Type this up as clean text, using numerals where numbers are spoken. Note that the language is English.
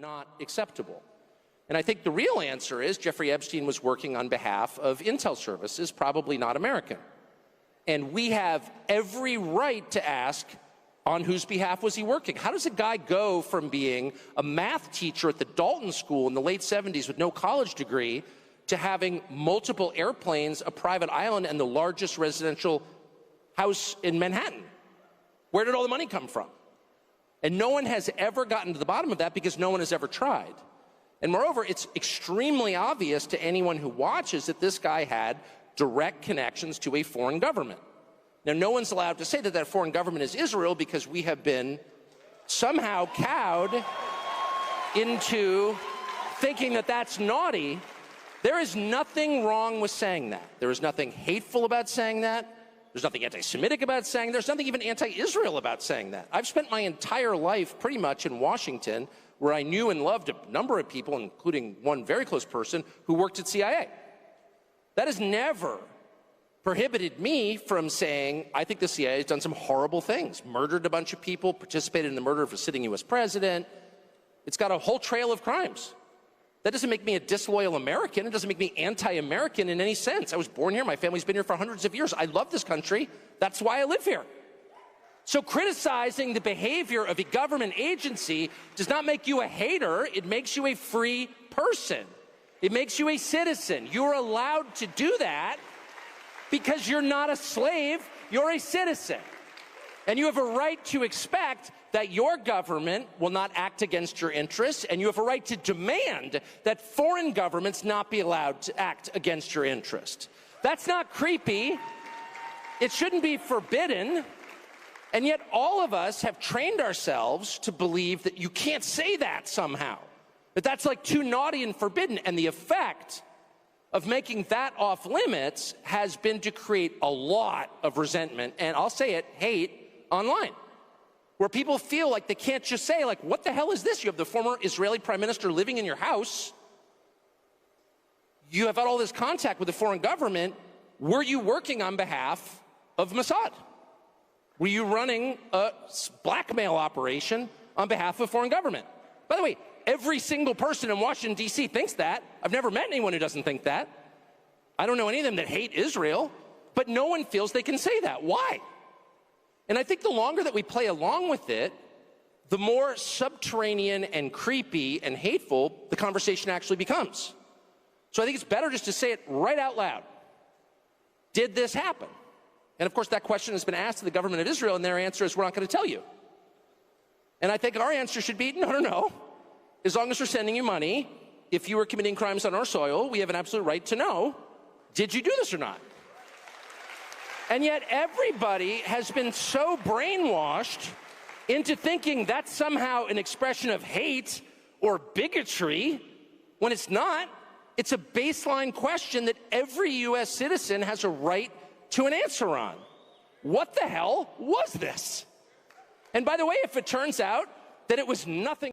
not acceptable. And I think the real answer is Jeffrey Epstein was working on behalf of intel services, probably not American. And we have every right to ask, on whose behalf was he working? How does a guy go from being a math teacher at the Dalton School in the late 70s with no college degree to having multiple airplanes, a private island, and the largest residential house in Manhattan? Where did all the money come from? And no one has ever gotten to the bottom of that because no one has ever tried. And moreover, it's extremely obvious to anyone who watches that this guy had direct connections to a foreign government. Now, no one's allowed to say that that foreign government is Israel because we have been somehow cowed into thinking that that's naughty. There is nothing wrong with saying that. There is nothing hateful about saying that. There's nothing anti-Semitic about saying that. There's nothing even anti-Israel about saying that. I've spent my entire life pretty much in Washington, where I knew and loved a number of people, including one very close person who worked at CIA. That has never prohibited me from saying, I think the CIA has done some horrible things, murdered a bunch of people, participated in the murder of a sitting U.S. president. It's got a whole trail of crimes. That doesn't make me a disloyal American. It doesn't make me anti-American in any sense. I was born here. My family's been here for hundreds of years. I love this country. That's why I live here. So criticizing the behavior of a government agency does not make you a hater. It makes you a free person. It makes you a citizen. You're allowed to do that because you're not a slave. You're a citizen. And you have a right to expect that your government will not act against your interests, and you have a right to demand that foreign governments not be allowed to act against your interest. That's not creepy. It shouldn't be forbidden. And yet all of us have trained ourselves to believe that you can't say that somehow, that that's like too naughty and forbidden. And the effect of making that off limits has been to create a lot of resentment, and I'll say it, hate online, where people feel like they can't just say, like, what the hell is this? You have the former Israeli prime minister living in your house. You have had all this contact with the foreign government. Were you working on behalf of Mossad? Were you running a blackmail operation on behalf of a foreign government? By the way, every single person in Washington, D.C. thinks that. I've never met anyone who doesn't think that. I don't know any of them that hate Israel, but no one feels they can say that. Why? And I think the longer that we play along with it, the more subterranean and creepy and hateful the conversation actually becomes. So I think it's better just to say it right out loud. Did this happen? And of course, that question has been asked to the government of Israel, and their answer is, we're not going to tell you. And I think our answer should be, no. As long as we're sending you money, if you were committing crimes on our soil, we have an absolute right to know, did you do this or not? And yet everybody has been so brainwashed into thinking that's somehow an expression of hate or bigotry, when it's not. It's a baseline question that every U.S. citizen has a right to an answer on. What the hell was this? And by the way, if it turns out that it was nothing